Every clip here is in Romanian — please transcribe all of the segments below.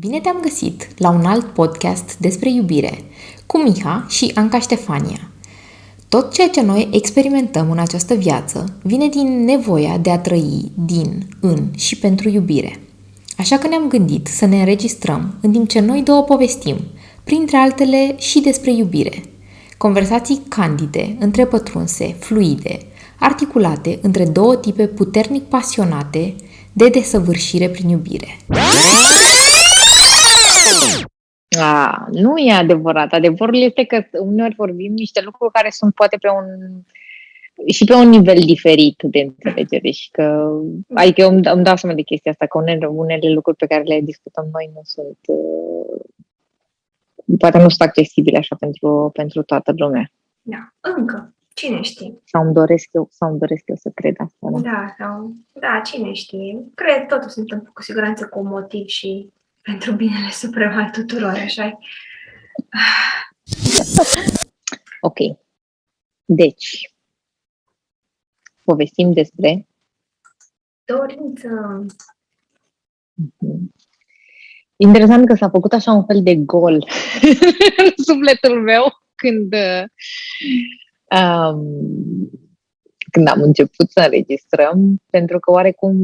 Bine te-am găsit la un alt podcast despre iubire, cu Miha și Anca Ștefania. Tot ceea ce noi experimentăm în această viață vine din nevoia de a trăi din, în și pentru iubire. Așa că ne-am gândit să ne înregistrăm în timp ce noi două povestim, printre altele și despre iubire. Conversații candide, întrepătrunse, fluide, articulate între două tipe puternic pasionate de desăvârșire prin iubire. Nu e adevărat. Adevărul este că uneori vorbim niște lucruri care sunt poate pe un nivel diferit de înțelegere și că, adică eu îmi dau seama de chestia asta, că unele lucruri pe care le discutăm noi nu sunt, poate nu sunt accesibile așa pentru toată lumea. Da, încă. Cine știe? Sau îmi doresc eu să cred asta. Da, cine știe? Cred, totul se întâmplă cu siguranță cu un motiv și pentru binele suprem al tuturor, așa. Ok. Deci, povestim despre dorință. Interesant că s-a făcut așa un fel de gol în sufletul meu când am început să înregistrăm, pentru că oarecum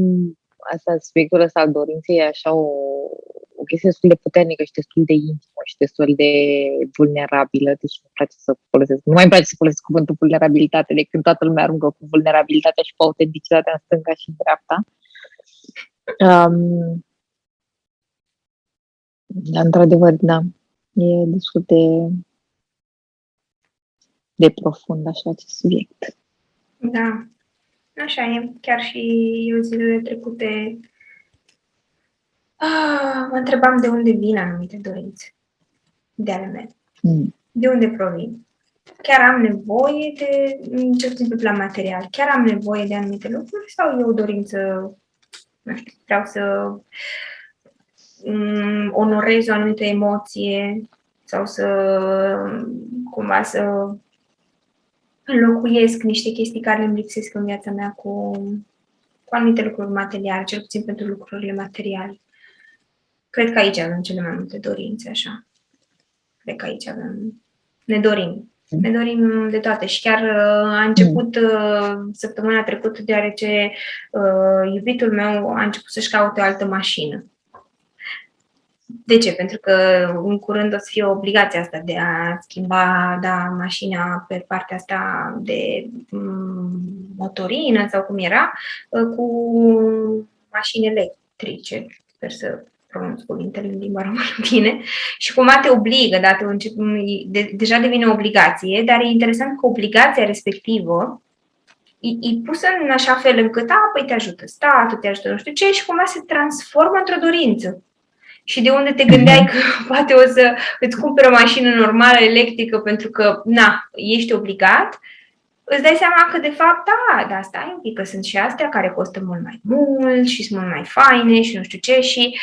subiectul ăsta al dorinței e așa o chestie destul de puternică și destul de intimă și destul de vulnerabilă, deci nu mai îmi place să folosesc cuvântul vulnerabilitate, de când toată lumea aruncă cu vulnerabilitatea și cu autenticitatea în stânga și în dreapta. Dar, într-adevăr, da, e destul de profund așa acest subiect. Da, așa e. Chiar și eu zilele trecute mă întrebam de unde vin anumite dorințe de ale mele. De unde provin? Chiar am nevoie de, cel puțin pe plan material, chiar am nevoie de anumite lucruri sau e o dorință, nu știu, vreau să onorez o anumită emoție sau cumva să înlocuiesc niște chestii care îmi lipsesc în viața mea cu anumite lucruri materiale, cel puțin pentru lucrurile materiale. Cred că aici avem cele mai multe dorințe, așa. Cred că aici ne dorim. Ne dorim de toate și chiar a început săptămâna trecută, deoarece iubitul meu a început să-și caute o altă mașină. De ce? Pentru că în curând o să fie obligația asta de a schimba mașina pe partea asta de motorină sau cum era, cu mașini electrice. Sper să pronunț cuvintele în limba română bine. Și cumva te obligă, deja devine o obligație, dar e interesant că obligația respectivă e pusă în așa fel încât, păi te ajută statul, te ajută nu știu ce, și cumva se transformă într-o dorință. Și de unde te gândeai că poate o să îți cumperi o mașină normală, electrică, pentru că, ești obligat, îți dai seama că, de fapt, stai un pic, că sunt și astea care costă mult mai mult și sunt mult mai faine și nu știu ce. Și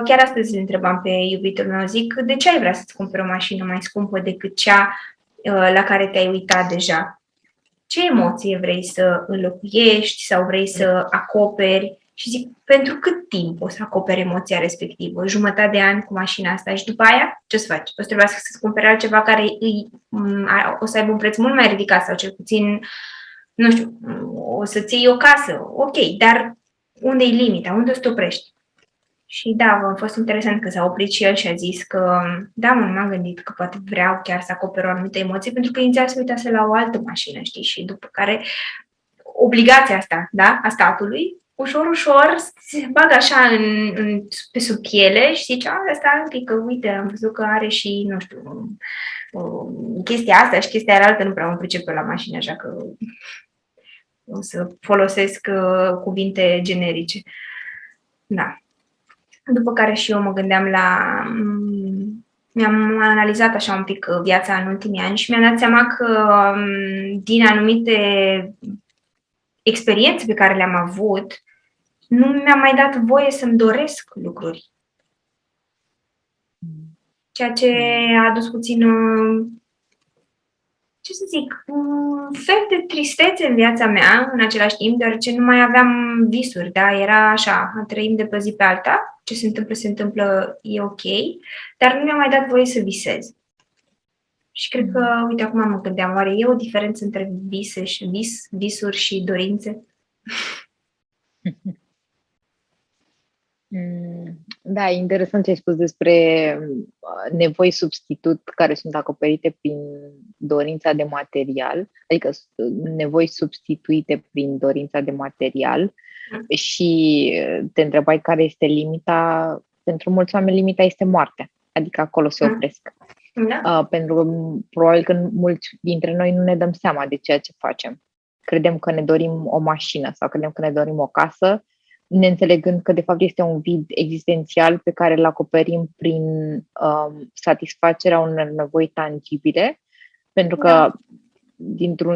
chiar astăzi îl întrebam pe iubitul meu, zic, de ce ai vrea să-ți cumperi o mașină mai scumpă decât cea la care te-ai uitat deja? Ce emoție vrei să înlocuiești sau vrei să acoperi? Și zic, pentru cât timp o să acoperi emoția respectivă? Jumătate de an cu mașina asta și după aia ce o să faci? O să trebuiască să-ți cumperi altceva care o să aibă un preț mult mai ridicat sau cel puțin, nu știu, o să-ți iei o casă. Ok, dar unde e limita? Unde o să te oprești? Și a fost interesant că s-a oprit și el și a zis că, nu m-am gândit că poate vreau chiar să acoper o anumită emoție, pentru că inițial se uitase la o altă mașină, știi? Și după care obligația asta, a statului, ușor se bagă așa pe sub piele și zice, asta un pic, că uite, am văzut că are și, nu știu, chestia asta și chestia altă, nu prea mă pricep pe la mașină, așa că o să folosesc cuvinte generice. Da. După care și eu mă gândeam mi-am analizat așa un pic viața în ultimii ani și mi-am dat seama că din anumite experiențe pe care le-am avut, nu mi-a mai dat voie să-mi doresc lucruri. Ceea ce a adus puțin ce să zic, un fel de tristețe în viața mea, în același timp, deoarece nu mai aveam visuri, da? Era așa, trăim de pe zi pe alta, ce se întâmplă, e ok, dar nu mi-a mai dat voie să visez. Și cred că, uite, acum mă gândeam, oare e o diferență între visuri și dorințe? Da, e interesant ce ai spus despre nevoi substitut care sunt acoperite prin dorința de material, adică nevoi substituite prin dorința de material și te întrebai care este limita. Pentru mulți oameni limita este moartea, adică acolo se opresc. Da. Pentru că probabil că mulți dintre noi nu ne dăm seama de ceea ce facem. Credem că ne dorim o mașină sau credem că ne dorim o casă, neînțelegând că de fapt este un vid existențial pe care îl acoperim prin satisfacerea unor nevoi tangibile, pentru că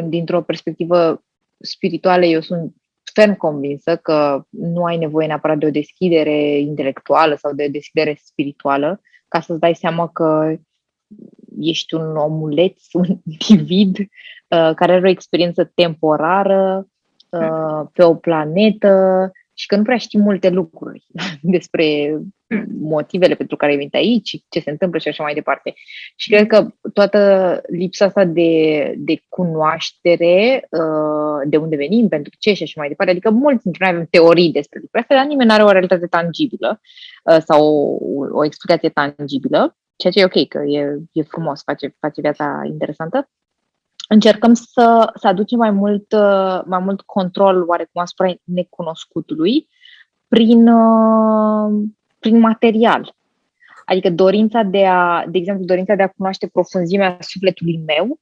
dintr-o perspectivă spirituală eu sunt ferm convinsă că nu ai nevoie neapărat de o deschidere intelectuală sau de o deschidere spirituală ca să-ți dai seama că ești un omuleț, un individ care are o experiență temporară pe o planetă și că nu prea știi multe lucruri despre motivele pentru care ai venit aici, ce se întâmplă și așa mai departe. Și cred că toată lipsa asta de cunoaștere, de unde venim, pentru ce și așa mai departe, adică mulți dintre noi avem teorii despre lucrurile astea, dar nimeni nu are o realitate tangibilă sau o explicație tangibilă, ceea ce e ok, că e frumos, face viața interesantă. Încercăm să aducem mai mult control oarecum asupra necunoscutului prin material. Adică dorința de exemplu, dorința de a cunoaște profunzimea sufletului meu,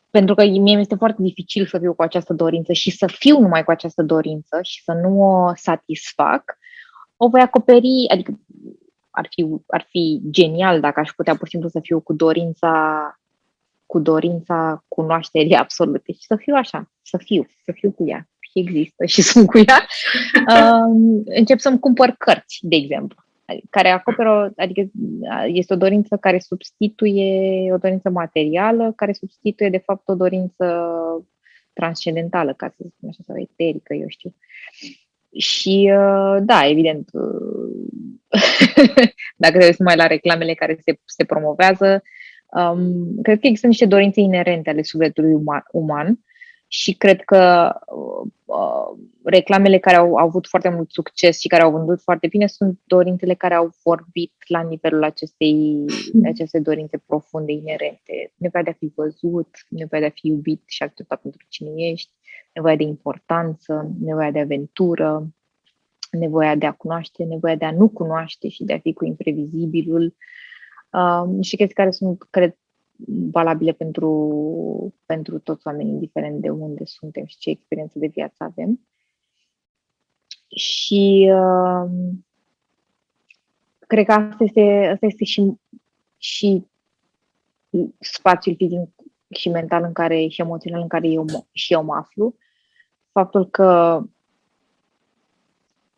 pentru că mie mi este foarte dificil să fiu cu această dorință și să fiu numai cu această dorință și să nu o satisfac, o voi acoperi, adică ar fi genial dacă aș putea pur și simplu să fiu cu dorința cunoașterii absolute și să fiu așa, să fiu cu ea și există și sunt cu ea. Încep să-mi cumpăr cărți, de exemplu, care acoperă, adică este o dorință care substituie o dorință materială, care substituie de fapt o dorință transcendentală, ca să spun așa, sau eterică, eu știu. Și da, evident, dacă trebuie să mai la reclamele care se promovează, cred că există niște dorințe inerente ale sufletului uman și cred că reclamele care au avut foarte mult succes și care au vândut foarte bine sunt dorințele care au vorbit la nivelul acestei dorințe profunde, inerente. Nevoia de a fi văzut, nevoia de a fi iubit și acceptat pentru cine ești, nevoia de importanță, nevoia de aventură, nevoia de a cunoaște, nevoia de a nu cunoaște și de a fi cu imprevizibilul. Și chestii care sunt, cred, valabile pentru toți oamenii, indiferent de unde suntem și ce experiență de viață avem. Și cred că asta este și spațiul fizic și mental și emoțional în care eu mă aflu. Faptul că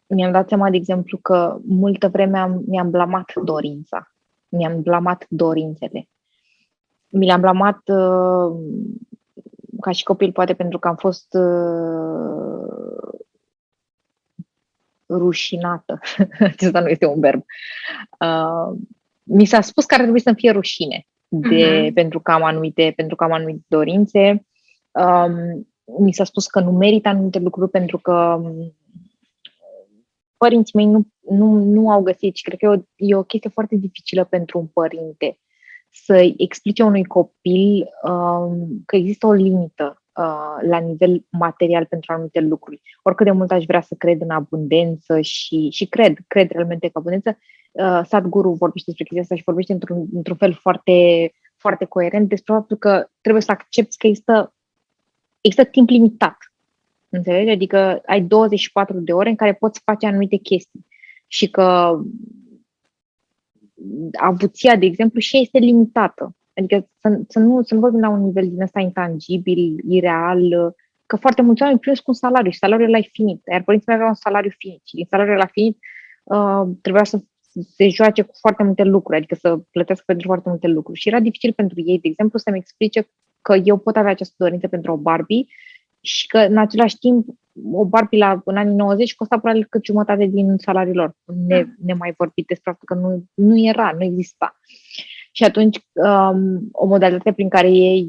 mi-am dat seama, de exemplu, că multă vreme mi-am blamat dorința. Mi-am blamat dorințele. Mi le-am blamat ca și copil, poate pentru că am fost rușinată. Acesta nu este un verb. Mi s-a spus că ar trebui să-mi fie rușine pentru că am anumite dorințe. Mi s-a spus că nu merit anumite lucruri pentru că părinții mei nu au găsit și cred că e o chestie foarte dificilă pentru un părinte să explice unui copil că există o limită la nivel material pentru anumite lucruri. Oricât de mult aș vrea să cred în abundență și cred realmente că abundență, Sadhguru vorbește despre chestia asta și vorbește într-un fel foarte, foarte coerent despre faptul că trebuie să accepti că există timp limitat. Înțelegi? Adică ai 24 de ore în care poți face anumite chestii și că avuția, de exemplu, și este limitată. Adică să nu vorbim la un nivel din ăsta intangibil, ireal, că foarte mulți oameni primesc un salariu și salariul ăla e finit. Iar părinții mei aveau un salariu finit și din salariul ăla finit trebuia se joace cu foarte multe lucruri, adică să plătească pentru foarte multe lucruri. Și era dificil pentru ei, de exemplu, să-mi explice că eu pot avea această dorință pentru o Barbie și că, în același timp, o Barbie în anii 90 costa probabil cât jumătate din salariul lor. Ne mai vorbit despre faptul că nu exista. Și atunci, o modalitate prin care ei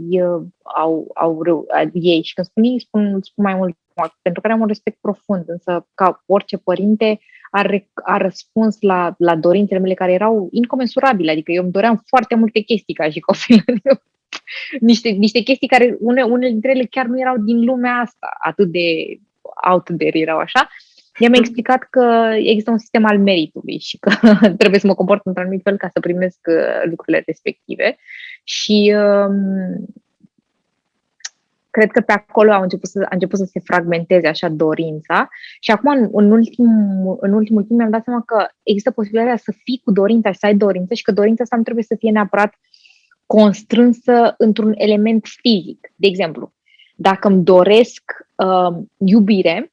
ei, și când spun ei, spun mai mult, pentru care am un respect profund, însă ca orice părinte a răspuns la dorințele mele care erau incomensurabile, adică eu îmi doream foarte multe chestii ca și copil. niște chestii care unele dintre ele chiar nu erau din lumea asta, atât de out there erau așa. Ea mi-a explicat că există un sistem al meritului și că trebuie să mă comport într-un anumit fel ca să primesc lucrurile respective. Și cred că pe acolo a început să se fragmenteze așa dorința. Și acum, în ultimul timp, mi-am dat seama că există posibilitatea să fii cu dorința și să ai dorință și că dorința asta nu trebuie să fie neapărat constrânsă într-un element fizic. De exemplu, dacă îmi doresc iubire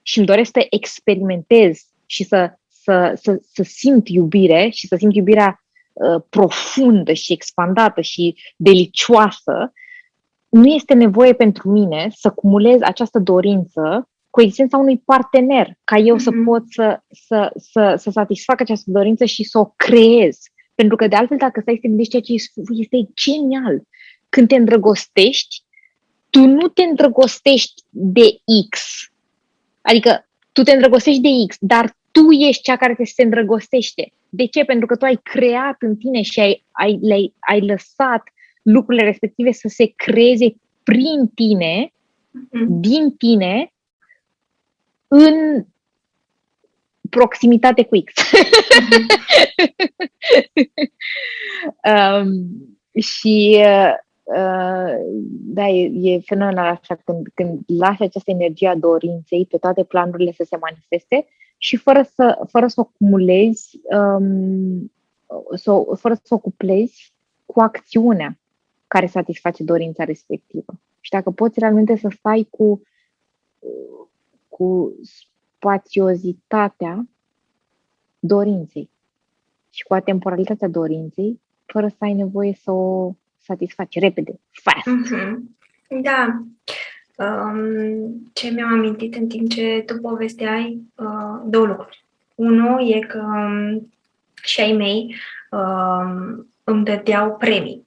și îmi doresc să experimentez și să simt iubire și să simt iubirea profundă și expandată și delicioasă, nu este nevoie pentru mine să cumulez această dorință cu existența unui partener, ca eu să pot să satisfac această dorință și să o creez. Pentru că, de altfel, dacă stai să te gândești, ceea ce este genial. Când te îndrăgostești, tu nu te îndrăgostești de X. Adică, tu te îndrăgostești de X, dar tu ești cea care se îndrăgostește. De ce? Pentru că tu ai creat în tine și ai lăsat lucrurile respective să se creeze prin tine, din tine, în proximitate cu X. Și da, e fenomenal așa când lași această energie a dorinței pe toate planurile să se manifeste și fără să o cumulezi, fără să o cuplezi cu acțiunea care satisface dorința respectivă. Și dacă poți realmente să stai cu spațiozitatea dorinței și cu atemporalitatea dorinței, fără să ai nevoie să o satisfaci repede, fast. Da. Ce mi-am amintit în timp ce tu povesteai, două lucruri. Unul e că și ai mei îmi dădeau premii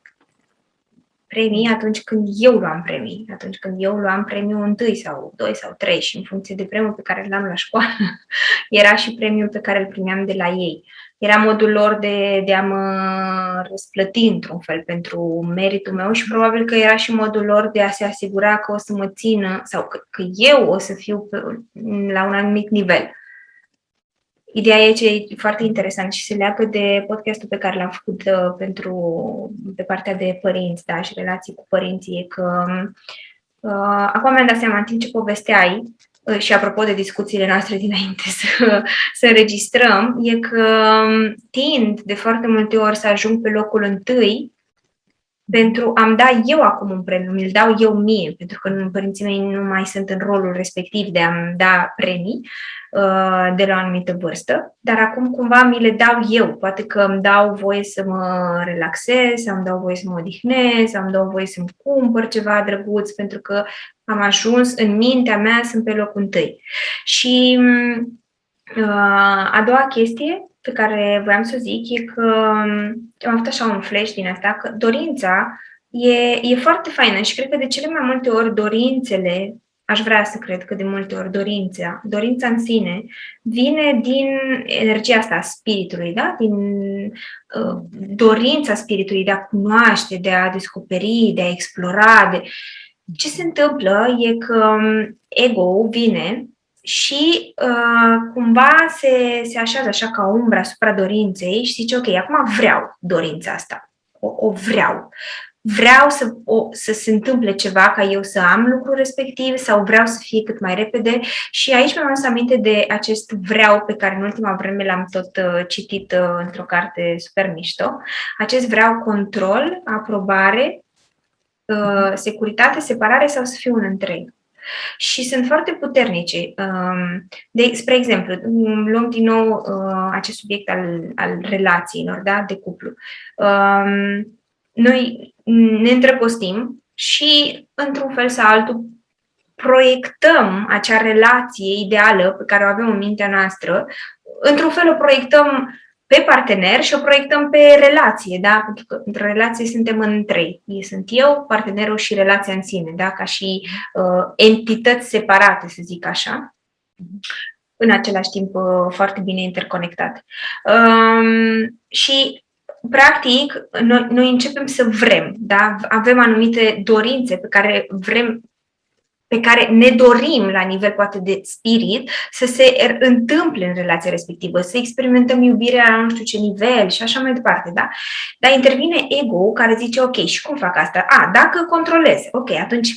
atunci când eu luam premii. Atunci când eu luam premiul 1 sau 2 sau 3 și în funcție de premiul pe care l-am la școală, era și premiul pe care îl primeam de la ei. Era modul lor de a mă răsplăti într-un fel pentru meritul meu și probabil că era și modul lor de a se asigura că o să mă țină sau că eu o să fiu la un anumit nivel. Ideea e ce e foarte interesant și se leagă de podcastul pe care l-am făcut pe partea de părinți, da, și relații cu părinții, e că acum mi-am dat seama în timp ce povesteai și apropo de discuțiile noastre dinainte să înregistrăm, e că tind de foarte multe ori să ajung pe locul întâi pentru a-mi da eu acum un premiu, mi-l dau eu mie, pentru că părinții mei nu mai sunt în rolul respectiv de a-mi da premii de la o anumită vârstă, dar acum cumva mi le dau eu. Poate că îmi dau voie să mă relaxez, sau îmi dau voie să mă odihnez, sau îmi dau voie să-mi cumpăr ceva drăguț, pentru că am ajuns în mintea mea, sunt pe locul întâi. Și a doua chestie pe care voiam să o zic e că am avut așa un flash din asta, că dorința e foarte faină și cred că de cele mai multe ori dorințele, aș vrea să cred că de multe ori dorința în sine vine din energia asta a spiritului, da? Din dorința spiritului de a cunoaște, de a descoperi, de a explora. Ce se întâmplă e că ego-ul vine și cumva se așează așa ca umbră asupra dorinței și zice, ok, acum vreau dorința asta, o vreau. Vreau să se întâmple ceva ca eu să am lucrul respectiv sau vreau să fie cât mai repede și aici mi-am adus aminte de acest vreau pe care în ultima vreme l-am tot citit într-o carte super mișto. Acest vreau control, aprobare, securitate, separare sau să fiu un întreg. și sunt foarte puternice. Spre exemplu, luăm din nou acest subiect al relațiilor, da, de cuplu. Noi ne îndrăgostim și, într-un fel sau altul, proiectăm acea relație ideală pe care o avem în mintea noastră, într-un fel o proiectăm pe partener și o proiectăm pe relație, da? Pentru că într-o relație suntem în trei. Sunt eu, partenerul și relația în sine, da? Ca și entități separate, să zic așa, în același timp foarte bine interconectate. Și practic, noi începem să vrem, da? Avem anumite dorințe pe care ne dorim la nivel poate de spirit să se întâmple în relația respectivă, să experimentăm iubirea la nu știu ce nivel și așa mai departe, da? Dar intervine ego care zice, ok, și cum fac asta? Dacă controlez, ok, atunci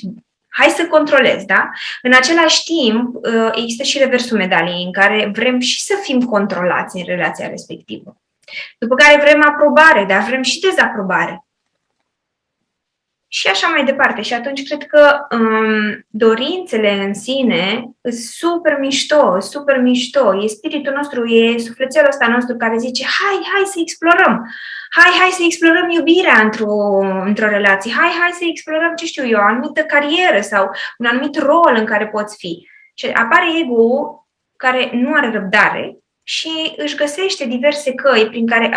hai să controlez, da? În același timp, există și reversul medaliei în care vrem și să fim controlați în relația respectivă. După care vrem aprobare, dar vrem și dezaprobare. Și așa mai departe. Și atunci cred că dorințele în sine sunt super mișto. E spiritul nostru, e sufletelul ăsta nostru care zice, hai să explorăm. Hai să explorăm iubirea într-o relație. Hai să explorăm, ce știu eu, o anumită carieră sau un anumit rol în care poți fi. Și apare ego care nu are răbdare și își găsește diverse căi prin care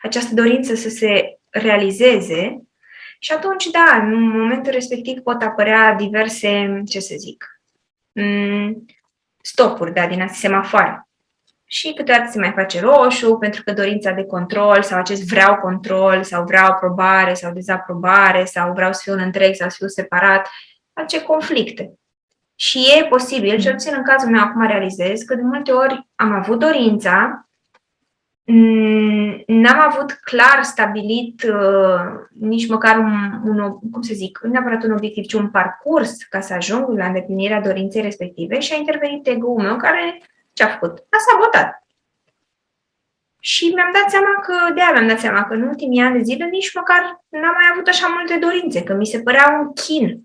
această dorință să se realizeze. Și atunci, da, în momentul respectiv pot apărea diverse, ce să zic, stopuri, da, din astea semafoare. Și câteodată se mai face roșu, pentru că dorința de control sau acest vreau control sau vreau aprobare sau dezaprobare sau vreau să fiu un întreg sau să fiu separat, face conflicte. Și e posibil, cel puțin în cazul meu acum realizez, că de multe ori am avut dorința, n-am avut clar stabilit nici măcar cum să zic, nu neapărat un obiectiv, ci un parcurs ca să ajung la îndeplinirea dorinței respective și a intervenit ego-ul meu care ce-a făcut? A sabotat. Și mi-am dat seama că în ultimii ani de zile nici măcar n-am mai avut așa multe dorințe, că mi se părea un chin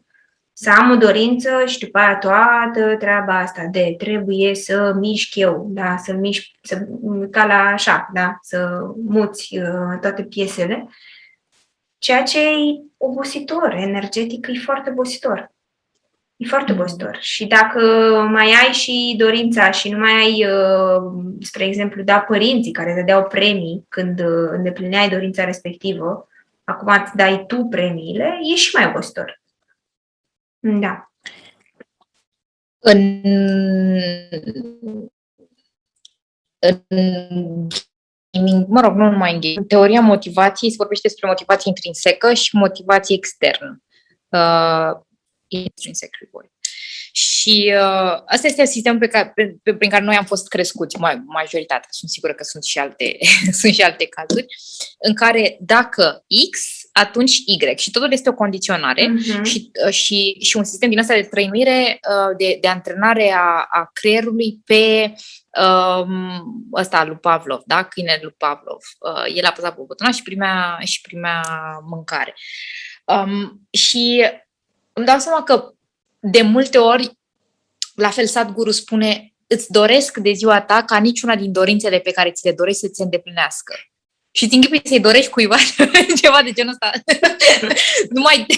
să am o dorință și după aia toată treaba asta de trebuie să mișc eu, da, ca la așa, da, să muți toate piesele, ceea ce e obositor, energetic, e foarte obositor. E foarte obositor. Și dacă mai ai și dorința și nu mai ai, spre exemplu, da, părinții care îți dădeau premii când îndeplineai dorința respectivă, acum îți dai tu premiile, e și mai obositor. Da. Nu numai în game. Teoria motivației se vorbește despre motivație intrinsecă și motivație externă. Intrinsic reward. Și asta este sistemul prin care noi am fost crescuți, majoritatea, sunt sigură că sunt și alte cazuri, în care dacă X, atunci Y. Și totul este o condiționare și un sistem din ăsta de trăinuire, de antrenare a creierului pe ăsta lui Pavlov, da? Câinele lui Pavlov. El apăsa pe butonul și primea mâncare. Și îmi dau seama că de multe ori, la fel Sadhguru spune, îți doresc de ziua ta ca niciuna din dorințele pe care ți le dorești să ți se îndeplinească. Și îți închipui să-i dorești cuiva ceva de genul ăsta.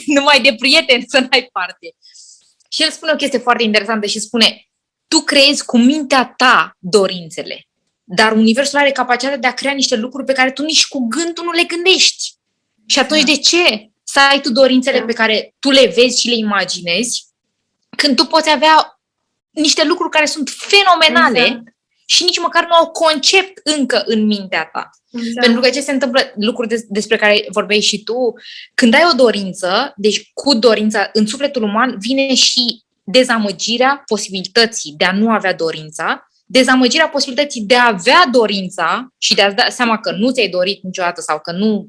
numai de prieteni să n-ai parte. Și el spune o chestie foarte interesantă și spune, tu creezi cu mintea ta dorințele, dar universul are capacitatea de a crea niște lucruri pe care tu nici cu gândul nu le gândești. Și atunci de ce să ai tu dorințele pe care tu le vezi și le imaginezi, când tu poți avea niște lucruri care sunt fenomenale și nici măcar nu au concept încă în mintea ta. Pentru că ce se întâmplă, lucruri despre care vorbeai și tu, când ai o dorință, deci cu dorința în sufletul uman vine și dezamăgirea posibilității de a nu avea dorința, dezamăgirea posibilității de a avea dorința și de a-ți da seama că nu ți-ai dorit niciodată sau că nu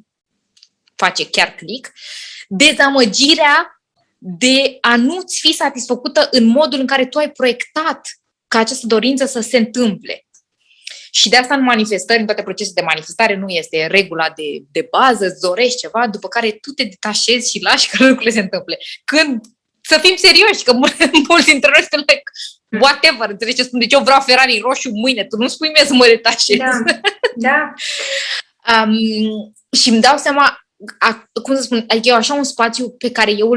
face chiar click, dezamăgirea de a nu-ți fi satisfăcută în modul în care tu ai proiectat ca această dorință să se întâmple. Și de asta în manifestări, în toate procesele de manifestare, nu este regula de bază, îți dorești ceva, după care tu te detașezi și lași că lucrurile se întâmple. Când să fim serioși, că mulți dintre noi sunt like, whatever, înțelegi ce spun? Deci eu vreau Ferrari roșu mâine, tu nu spui mie să mă detașez. Da. Și îmi dau seama, cum să spun, adică e așa un spațiu pe care eu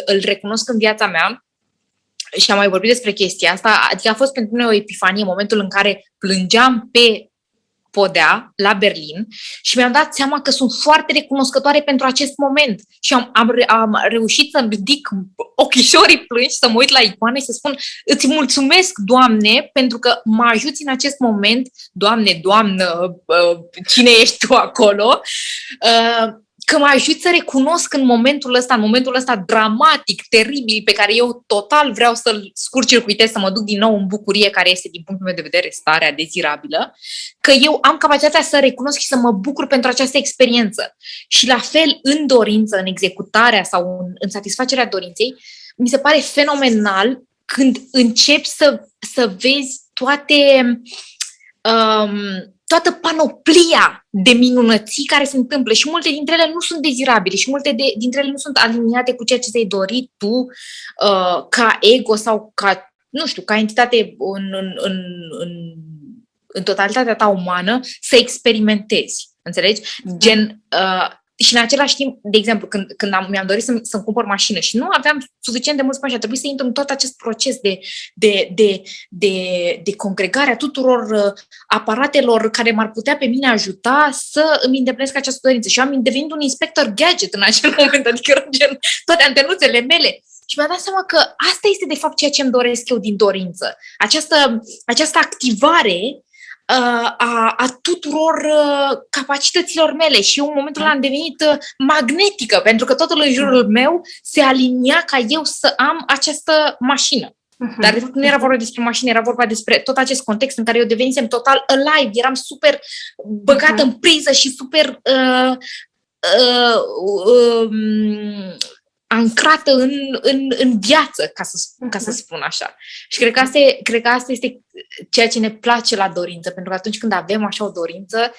îl recunosc în viața mea și am mai vorbit despre chestia asta, adică a fost pentru mine o epifanie în momentul în care plângeam pe podea la Berlin și mi-am dat seama că sunt foarte recunoscătoare pentru acest moment și am reușit să-mi ridic ochișorii plânși, să mă uit la icoane și să spun îți mulțumesc, Doamne, pentru că mă ajuți în acest moment, Doamne, Doamnă, cine ești tu acolo, că mă ajut să recunosc în momentul ăsta dramatic, teribil, pe care eu total vreau să-l scurt-circuitez, să mă duc din nou în bucurie, care este, din punctul meu de vedere, starea dezirabilă, că eu am capacitatea să recunosc și să mă bucur pentru această experiență. Și la fel, în dorință, în executarea sau în satisfacerea dorinței, mi se pare fenomenal când începi să vezi toată panoplia de minunății care se întâmplă și multe dintre ele nu sunt dezirabile și multe dintre ele nu sunt aliniate cu ceea ce ți-ai dorit tu ca ego sau ca, nu știu, ca entitate în totalitatea ta umană să experimentezi. Înțelegi? Și în același timp, de exemplu, când mi-am dorit să-mi cumpăr mașină și nu aveam suficient de mulți bani și a trebuit să intru în tot acest proces de congregare a tuturor aparatelor care m-ar putea pe mine ajuta să îmi îndeplinesc această dorință. Și am devenit un inspector gadget în acel moment, adică erau gen toate antenuțele mele. Și mi-a dat seama că asta este de fapt ceea ce îmi doresc eu din dorință. Această activare a tuturor capacităților mele și eu în momentul ăla am devenit magnetică, pentru că totul în jurul meu se alinia ca eu să am această mașină. Dar de fapt nu era vorba despre mașină, era vorba despre tot acest context în care eu devenisem total alive, eram super băgată în priză și super ancrată în viață, ca să spun așa. Și cred că asta este ceea ce ne place la dorință, pentru că atunci când avem așa o dorință,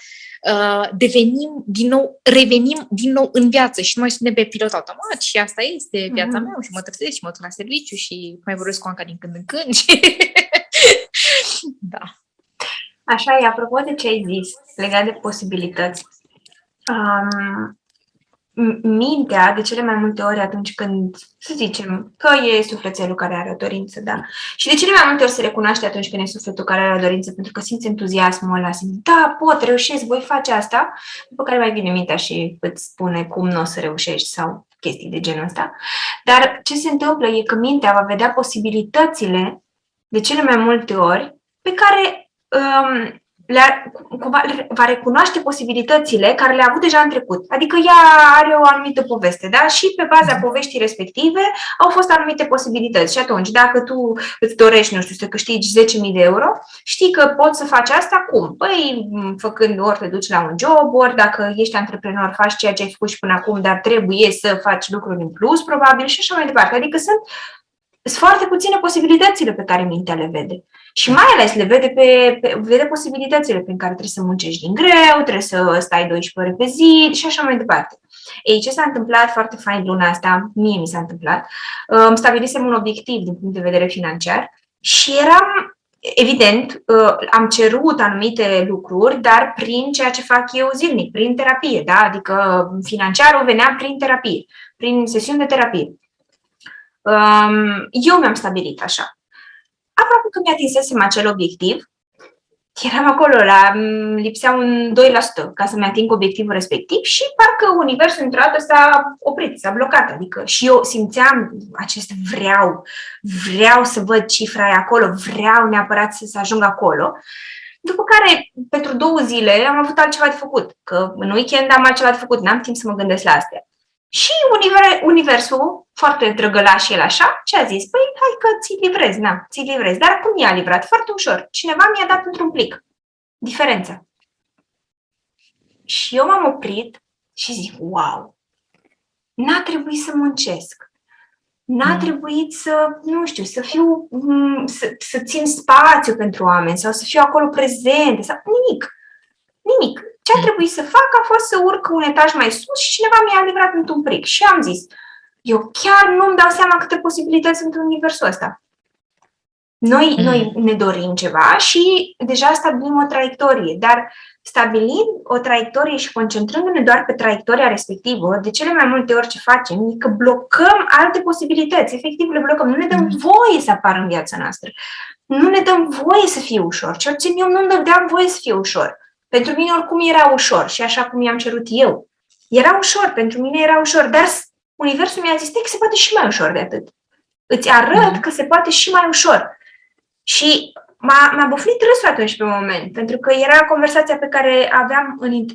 revenim din nou în viață și nu mai suntem pe pilot automat și asta este viața mea și mă trezesc și mă duc la serviciu și mai vorbesc cu Anca din când în când. Da. Așa e, apropo de ce ai zis legat de posibilități, mintea, de cele mai multe ori atunci când, să zicem, că e sufletelul care are o dorință, da? Și de cele mai multe ori se recunoaște atunci când e sufletul care are o dorință, pentru că simți entuziasmul ăla, simți, da, pot, reușesc, voi face asta, după care mai vine mintea și îți spune cum nu o să reușești sau chestii de genul ăsta. Dar ce se întâmplă e că mintea va vedea posibilitățile, de cele mai multe ori, pe care va recunoaște posibilitățile care le-a avut deja în trecut. Adică ea are o anumită poveste, da? Și pe baza poveștii respective au fost anumite posibilități. Și atunci, dacă tu îți dorești, nu știu, să câștigi 10.000 de euro, știi că poți să faci asta cum? Păi, făcând ori te duci la un job, ori dacă ești antreprenor, faci ceea ce ai făcut și până acum, dar trebuie să faci lucruri în plus, probabil, și așa mai departe. Adică sunt foarte puține posibilitățile pe care mintea le vede. Și mai ales le vede posibilitățile prin care trebuie să muncești din greu, trebuie să stai 12 ore pe zi și așa mai departe. Ei, ce s-a întâmplat foarte fain luna asta, mie mi s-a întâmplat, îmi stabilisem un obiectiv din punct de vedere financiar și evident, am cerut anumite lucruri, dar prin ceea ce fac eu zilnic, prin terapie, da? Adică financiarul venea prin terapie, prin sesiuni de terapie. Eu mi-am stabilit așa. Aproape că mi-atinsesem acel obiectiv, eram acolo, lipsea un 2% ca să-mi ating obiectivul respectiv și parcă universul într-o dată s-a oprit, s-a blocat. Adică și eu simțeam acest vreau să văd cifra aia acolo, vreau neapărat să ajung acolo. După care, pentru 2 zile, am avut altceva de făcut, că în weekend am altceva de făcut, n-am timp să mă gândesc la astea. Și universul, foarte drăgălaș el așa, ce a zis? Păi, hai că ți-i livrezi. Dar cum i-a livrat? Foarte ușor. Cineva mi-a dat într-un plic diferența. Și eu m-am oprit și zic, wow, n-a trebuit să muncesc. N-a trebuit să, nu știu, să fiu, să țin spațiu pentru oameni sau să fiu acolo prezent sau nimic. Ce a trebuit să fac a fost să urc un etaj mai sus și cineva mi-a livrat într-un plic. Și am zis, Eu chiar nu-mi dau seama câte posibilități sunt în universul ăsta. Noi ne dorim ceva și deja stabilim o traiectorie, dar stabilind o traiectorie și concentrându-ne doar pe traiectoria respectivă, de cele mai multe ori ce facem e că blocăm alte posibilități, efectiv le blocăm, nu ne dăm voie să apară în viața noastră, nu ne dăm voie să fie ușor, cel puțin eu nu-mi dădeam voie să fie ușor. Pentru mine oricum era ușor și așa cum i-am cerut eu. Era ușor, pentru mine era ușor, dar universul mi-a zis că se poate și mai ușor de atât. Îți arăt că se poate și mai ușor. Și m-a bufnit râsul atunci pe moment, pentru că era conversația pe care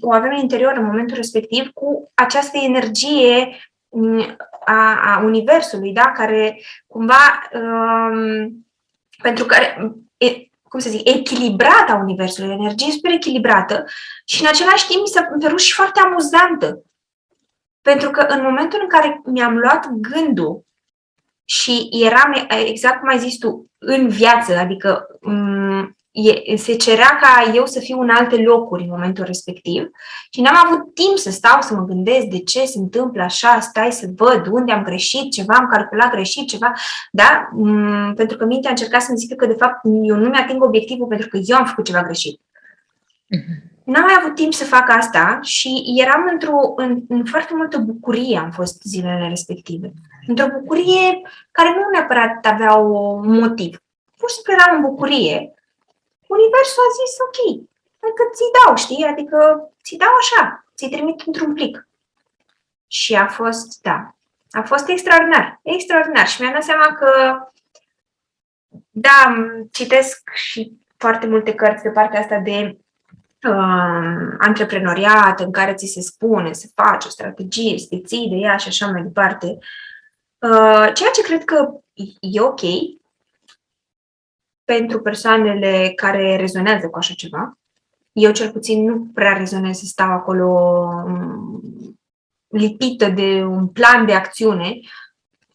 o aveam în interior în momentul respectiv cu această energie a universului, da? Care cumva, pentru care, cum să zic, echilibrată a universului, energie super echilibrată și în același timp mi s-a părut și foarte amuzantă. Pentru că în momentul în care mi-am luat gândul și eram, exact cum ai zis tu, în viață, adică se cerea ca eu să fiu în alte locuri în momentul respectiv și n-am avut timp să stau să mă gândesc de ce se întâmplă așa, stai să văd unde am greșit ceva, am calculat greșit ceva, da? Pentru că mintea a încercat să-mi zică că de fapt eu nu mi-ating obiectivul pentru că eu am făcut ceva greșit. N-am mai avut timp să fac asta și eram în foarte multă bucurie am fost zilele respective. Într-o bucurie care nu neapărat avea un motiv. Pur și simplu eram în bucurie. Universul a zis, ok, adică ți-i dau, știi? Adică ți-i dau așa, ți-i trimit într-un plic. Și a fost extraordinar, extraordinar. Și mi-am dat seama că, da, citesc și foarte multe cărți de partea asta de antreprenoriat, în care ți se spune să faci o strategie, să te ții de ea și așa mai departe. Ceea ce cred că e ok pentru persoanele care rezonează cu așa ceva. Eu cel puțin nu prea rezonez să stau acolo lipită de un plan de acțiune,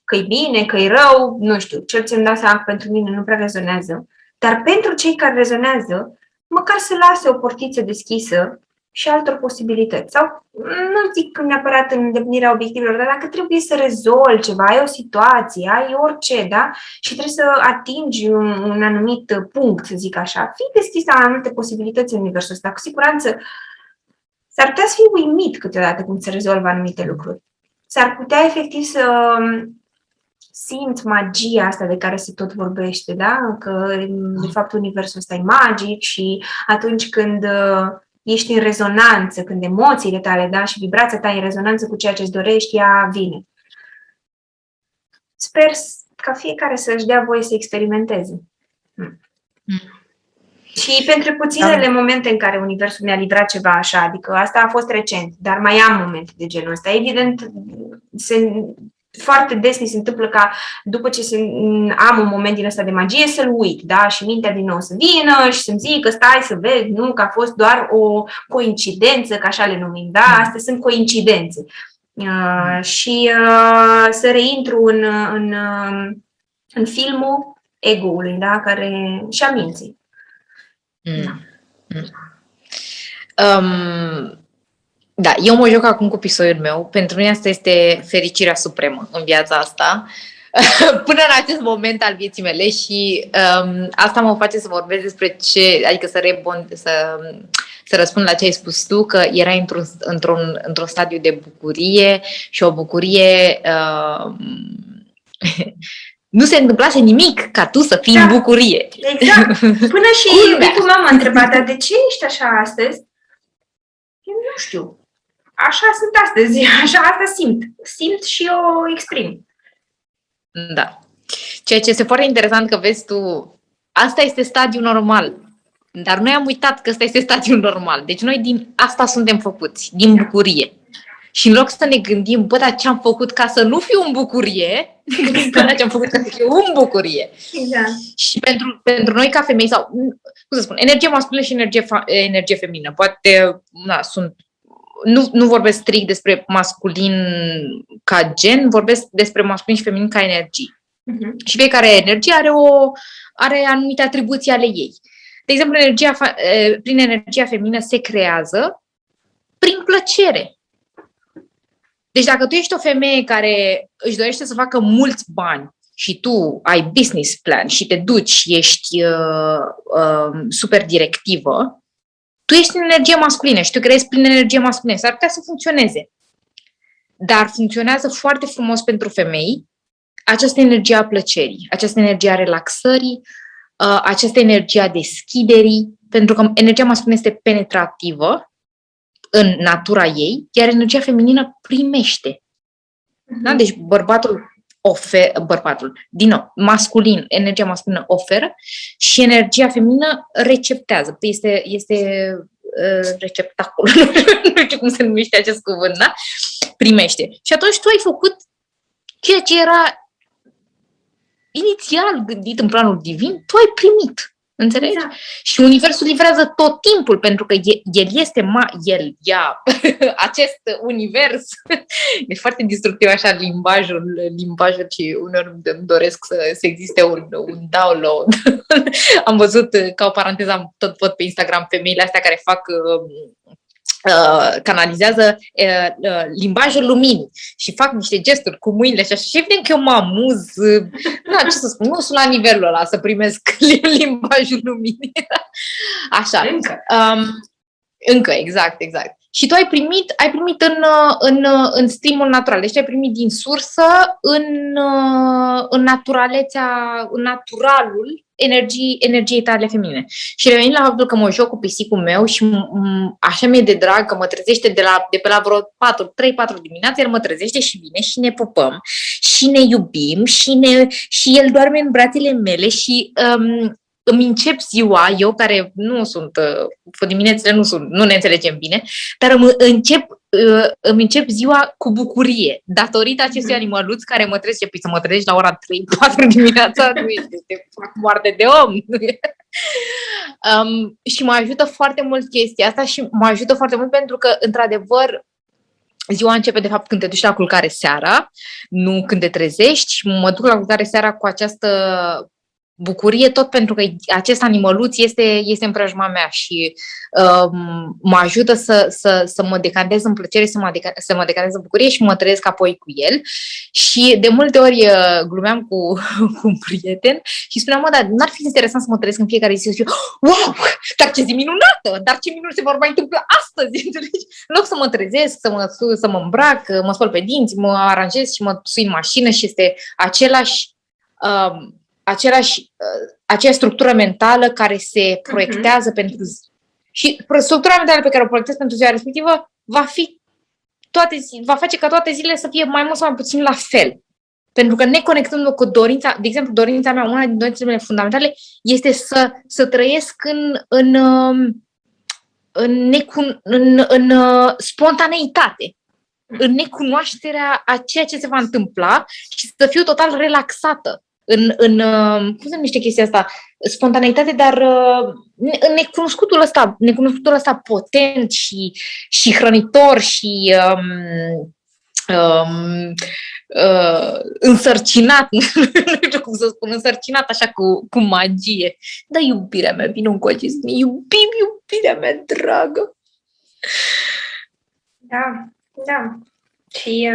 că-i bine, că-i rău, nu știu, cel puțin îmi dau seama că pentru mine nu prea rezonează, dar pentru cei care rezonează, măcar să lase o portiță deschisă și altor posibilități. Sau nu zic neapărat în îndeplinirea obiectivelor, dar dacă trebuie să rezolvi ceva, ai o situație, ai orice, da? Și trebuie să atingi un anumit punct, să zic așa, fii deschis la mai multe posibilități în universul ăsta. Cu siguranță s-ar putea să fii uimit câteodată cum se rezolvă anumite lucruri. S-ar putea efectiv să simți magia asta de care se tot vorbește, da? Că de fapt universul ăsta e magic și atunci când ești în rezonanță, când emoțiile tale, da, și vibrația ta e în rezonanță cu ceea ce îți dorești, ea vine. Sper ca fiecare să-și dea voie să experimenteze. Și pentru puținele momente în care universul mi-a livrat ceva așa, adică asta a fost recent, dar mai am momente de genul ăsta. Evident, foarte des mi se întâmplă ca după ce am un moment din ăsta de magie să-l uit, da? Și mintea din nou să vină și să-mi zică stai să vezi, nu, că a fost doar o coincidență, că așa le numim, da? Astea sunt coincidențe. Și să reintru în filmul ego-ului, da? Care și-a minții. Da, eu mă joc acum cu pisoiul meu. Pentru mine asta este fericirea supremă în viața asta, până în acest moment al vieții mele și asta mă face să vorbesc despre ce, adică să răspund la ce ai spus tu, că erai într-un stadiu de bucurie și o bucurie nu se întâmplase nimic ca tu să fii în bucurie. Exact. Până și iubitul meu m-a întrebat, dar de ce ești așa astăzi? Eu nu știu. Așa sunt astăzi, așa asta simt. Simt și o exprim. Da. Ceea ce este foarte interesant că vezi tu, asta este stadiul normal. Dar noi am uitat că ăsta este stadiul normal. Deci noi din asta suntem făcuți, din bucurie. Și în loc să ne gândim, bă, dar ce-am făcut ca să nu fiu în bucurie, bă, dar ce-am făcut ca să fiu în bucurie. Exact. Și pentru noi ca femei, sau, cum să spun, energie masculină și energie feminină, poate, nu vorbesc strict despre masculin ca gen, vorbesc despre masculin și feminin ca energie. Și fiecare energie are anumite atribuții ale ei. De exemplu, prin energia feminină se creează prin plăcere. Deci dacă tu ești o femeie care își dorește să facă mulți bani și tu ai business plan și te duci, ești super directivă, tu ești în energie masculină și tu creezi prin energie masculină. S-ar putea să funcționeze. Dar funcționează foarte frumos pentru femei această energie a plăcerii, această energie a relaxării, această energie a deschiderii, pentru că energia masculină este penetrativă în natura ei, iar energia feminină primește. Da? Deci din nou, energia masculină oferă și energia feminină receptează. Este receptacul, nu știu cum se numește acest cuvânt, da? Primește. Și atunci tu ai făcut ceea ce era inițial gândit în planul divin, tu ai primit. Înțelegi? Exact. Și universul livrează tot timpul, pentru că el este acest univers. E foarte destructiv așa limbajul și uneori îmi doresc să existe un download. Am văzut, ca o paranteză, tot văd pe Instagram femeile astea care fac canalizează limbajul luminii și fac niște gesturi cu mâinile și așa. Și evident că eu mă amuz, ce să spun, nu sunt la nivelul ăla să primesc limbajul luminii. Așa. Încă, exact. Și tu ai primit în streamul natural. Deci ai primit din sursă în naturalul energiei tale feminine. Și revenind la faptul că mă joc cu pisicul meu și așa mi-e de drag că mă trezește de pe la vreo 3-4 dimineața, el mă trezește și vine și ne pupăm și ne iubim și el doarme în brațele mele și îmi încep ziua, eu care nu sunt, diminețile nu ne înțelegem bine, dar îmi încep ziua cu bucurie, datorită acestui animăluț care mă trezește, să mă trezești la ora 3-4 dimineața, nu este moarte de om. Și mă ajută foarte mult chestia asta și mă ajută foarte mult pentru că, într-adevăr, ziua începe de fapt când te duci la culcare seara, nu când te trezești, și mă duc la culcare seara cu această bucurie, tot pentru că acest animăluț este în preajma mea și mă ajută să mă decantez în plăcere, să mă decantez în bucurie și mă trezesc apoi cu el. Și de multe ori glumeam cu un prieten și spuneam, dar n-ar fi interesant să mă trezesc în fiecare zi și să fiu, wow, dar ce zi minunată, dar ce minuni se vor mai întâmpla astăzi, înțelegi? În loc să mă trezesc, să mă îmbrac, mă spăl pe dinți, mă aranjez și mă sui în mașină și este aceeași structură mentală care se proiectează pentru zi. Și structura mentală pe care o proiectez pentru ziua respectivă va face ca toate zilele să fie mai mult sau mai puțin la fel. Pentru că neconectându-mă cu dorința, de exemplu, dorința mea, una din dorințele mele fundamentale este să trăiesc în spontaneitate, în necunoașterea a ceea ce se va întâmpla și să fiu total relaxată. Cum se numește chestia asta? Spontaneitate, dar în necunoscutul ăsta potent și hrănitor și însărcinat, nu știu cum să spun, însărcinat așa cu magie. Dar iubirea mea, vină încoace să ne iubim, iubirea mea dragă. Da. Și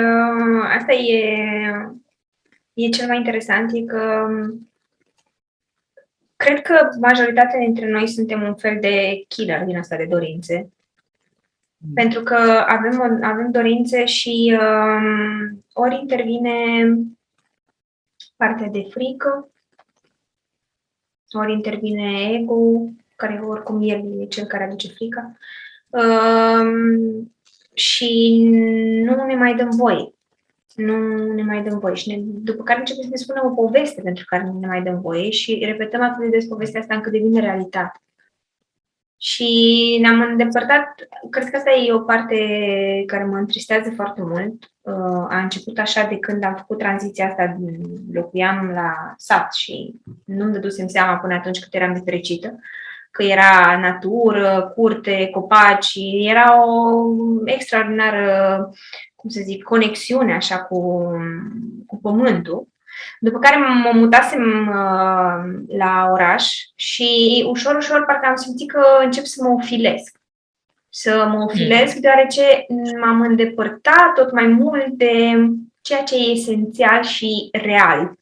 asta e cel mai interesant, e că cred că majoritatea dintre noi suntem un fel de killer din asta de dorințe. Pentru că avem dorințe și ori intervine partea de frică, ori intervine ego, care oricum el e cel care aduce frica, și nu ne mai dăm voie. Și după care începem să ne spunem o poveste pentru care nu ne mai dăm voie și repetăm atât de des povestea asta încât devine realitate. Și ne-am îndepărtat, cred că asta e o parte care mă întristează foarte mult. A început așa de când am făcut tranziția asta, locuiam la sat și nu-mi dădusem seama până atunci cât eram de fericită, că era natură, curte, copaci, era o extraordinară, conexiune așa cu pământul. După care mă mutasem la oraș și ușor parcă am simțit că încep să mă ofilesc. să mă ofilesc, deoarece m-am îndepărtat tot mai mult de ceea ce e esențial și real.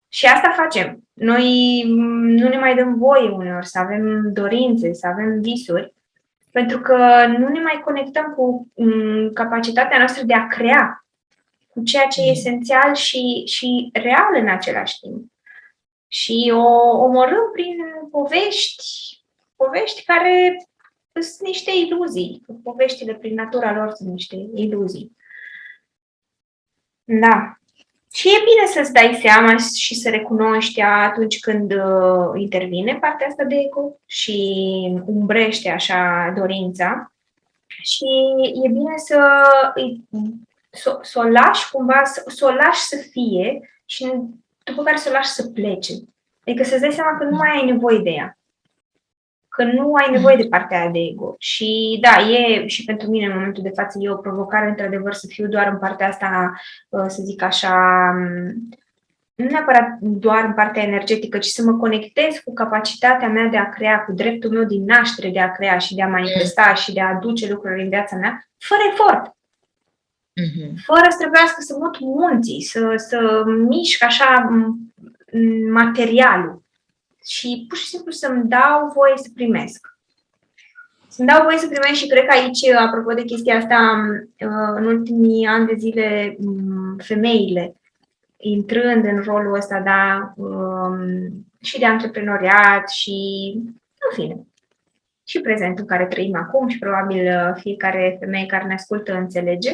Și asta facem. Noi nu ne mai dăm voie uneori să avem dorințe, să avem visuri, pentru că nu ne mai conectăm cu capacitatea noastră de a crea, cu ceea ce e esențial și real în același timp. Și o omorâm prin povești care sunt niște iluzii. Poveștile, prin natura lor, sunt niște iluzii. Da. Și e bine să-ți dai seama și să recunoști atunci când intervine partea asta de ego și umbrește așa dorința. Și e bine să o lași cumva, să o lași să fie și după care să o lași să plece. Adică să-ți dai seama că nu mai ai nevoie de ea. Că nu ai nevoie de partea aia de ego. Și da, e și pentru mine în momentul de față e o provocare într-adevăr să fiu doar în partea asta, să zic așa, nu neapărat doar în partea energetică, ci să mă conectez cu capacitatea mea de a crea, cu dreptul meu din naștere de a crea și de a manifesta și de a aduce lucruri în viața mea, fără efort. Fără să trebuiască să mut munții, să mișc așa materialul. Și pur și simplu să-mi dau voie să primesc. Să-mi dau voie să primesc și cred că aici, apropo de chestia asta, în ultimii ani de zile, femeile, intrând în rolul ăsta, da, și de antreprenoriat și, în fine, și prezentul în care trăim acum și probabil fiecare femeie care ne ascultă înțelege,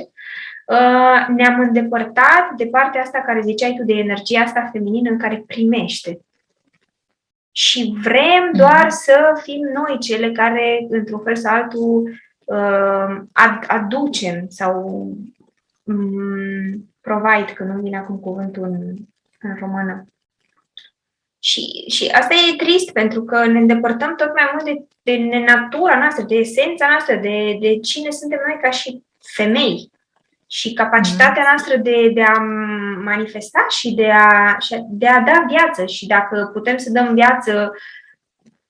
ne-am îndepărtat de partea asta care ziceai tu, de energia asta feminină în care primește. Și vrem doar să fim noi cele care, într-un fel sau altul, aducem sau provide, că nu vine acum cuvântul în română. Și asta e trist, pentru că ne îndepărtăm tot mai mult de natura noastră, de esența noastră, de cine suntem noi ca și femei. Și capacitatea noastră de a manifesta și de a da viață. Și dacă putem să dăm viață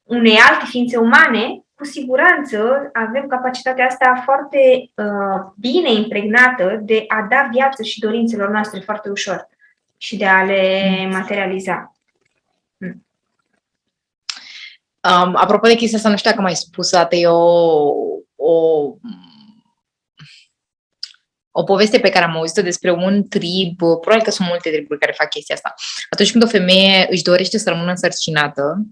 unei alte ființe umane, cu siguranță avem capacitatea asta foarte bine impregnată de a da viață și dorințelor noastre foarte ușor și de a le materializa. Apropo de chestia asta, nu știu dacă m-ai spus, dată, e o poveste pe care am auzit-o despre un trib, probabil că sunt multe triburi care fac chestia asta. Atunci când o femeie își dorește să rămână însărcinată,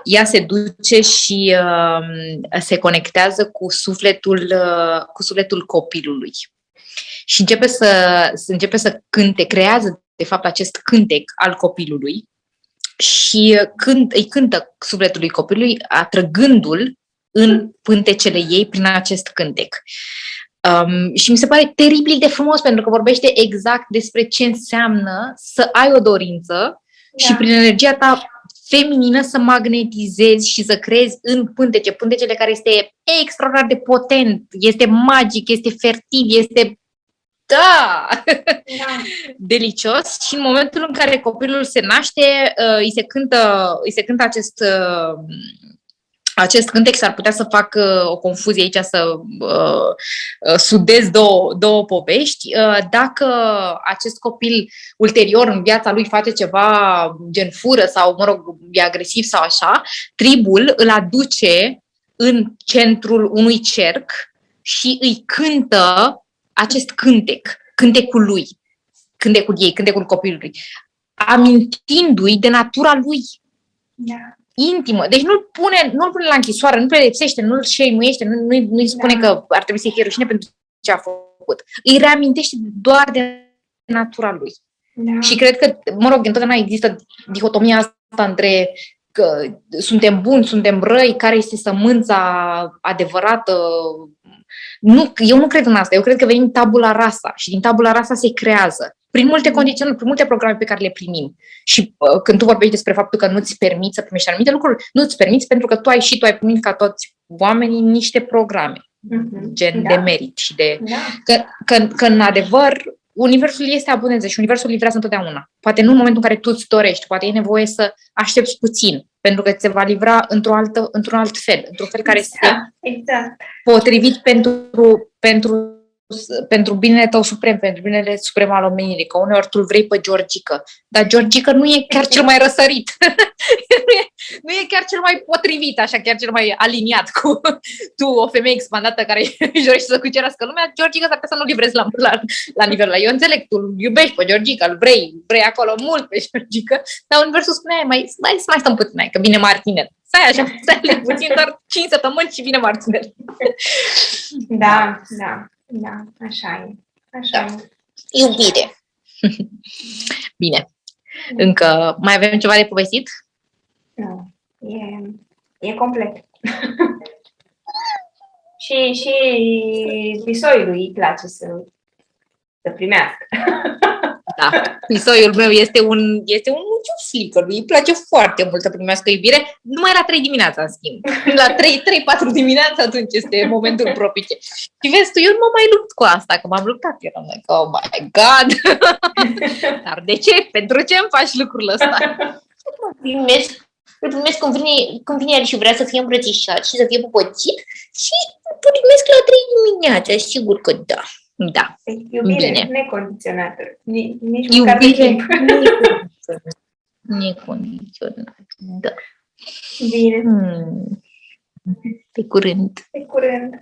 ea se duce și se conectează cu sufletul copilului. Și începe să cânte, creează de fapt acest cântec al copilului și îi cântă sufletului copilului, atrăgându-l în pântecele ei prin acest cântec. Și mi se pare teribil de frumos, pentru că vorbește exact despre ce înseamnă să ai o dorință și prin energia ta feminină să magnetizezi și să creezi în pântecele care este extraordinar de potent, este magic, este fertil, este delicios. Și în momentul în care copilul se naște, îi se cântă acest cântec. S-ar putea să fac o confuzie aici, să sudez două povești. Dacă acest copil ulterior în viața lui face ceva gen fură sau, mă rog, e agresiv sau așa, tribul îl aduce în centrul unui cerc și îi cântă acest cântecul lui, cântecul ei, cântecul copilului, amintindu-i de natura lui. Intimă. Deci nu-l pune la închisoare, nu pedepsește, nu-l șeimuiește, nu-i spune că ar trebui să-i fie rușine pentru ce a făcut. Îi reamintește doar de natura lui. Și cred că, mă rog, întotdeauna există dihotomia asta între că suntem buni, suntem răi, care este sămânța adevărată. Eu nu cred în asta. Eu cred că venim tabula rasa și din tabula rasa se creează. Prin multe condiții, prin multe programe pe care le primim. Și când tu vorbești despre faptul că nu-ți permiți să primești anumite lucruri, nu-ți permiți pentru că tu ai primit ca toți oamenii niște programe, gen de merit și de... Că în adevăr, universul este abundență și universul livrează întotdeauna. Poate nu în momentul în care tu îți dorești, poate e nevoie să aștepți puțin, pentru că ți se va livra într-un alt fel, într-un fel care este Exact. potrivit pentru binele tău suprem, pentru binele suprem al omenirii, că uneori tu vrei pe Georgica, dar Georgica nu e chiar cel mai răsărit. nu e chiar cel mai potrivit, așa, chiar cel mai aliniat cu tu, o femeie expandată care își dorește să cucerească lumea. Georgica s-ar putea să nu livrezi la nivelul ăla. Eu înțeleg, tu iubești pe Georgica, îl vrei acolo mult pe Georgica, dar universul spune, mai stăm puțin, că vine Martinel. Stai puțin, doar 5 săptămâni și vine Martinel. Da, așa e. Iubire. Bine. Încă mai avem ceva de povestit? Nu. E complet. și pisoiului îi place să primească. Da. Pisoiul meu este un muciușlică. Îi place foarte mult să primească iubire. Numai la 3 dimineața, în schimb. La 3-4 dimineața atunci este momentul propice. Și vezi tu, eu nu mă mai lupt cu asta, că m-am luptat. Eram like, oh my God! Dar de ce? Pentru ce îmi faci lucrul ăsta? Îl primesc când vine el și vrea să fie îmbrățișat și să fie pupățit și îl primesc la 3 dimineața, sigur că da. Da. Iubire Bine. Necondiționată. Nici măcar de timp. Necondiționată. Da. Bine. Pe curând. Pe curând.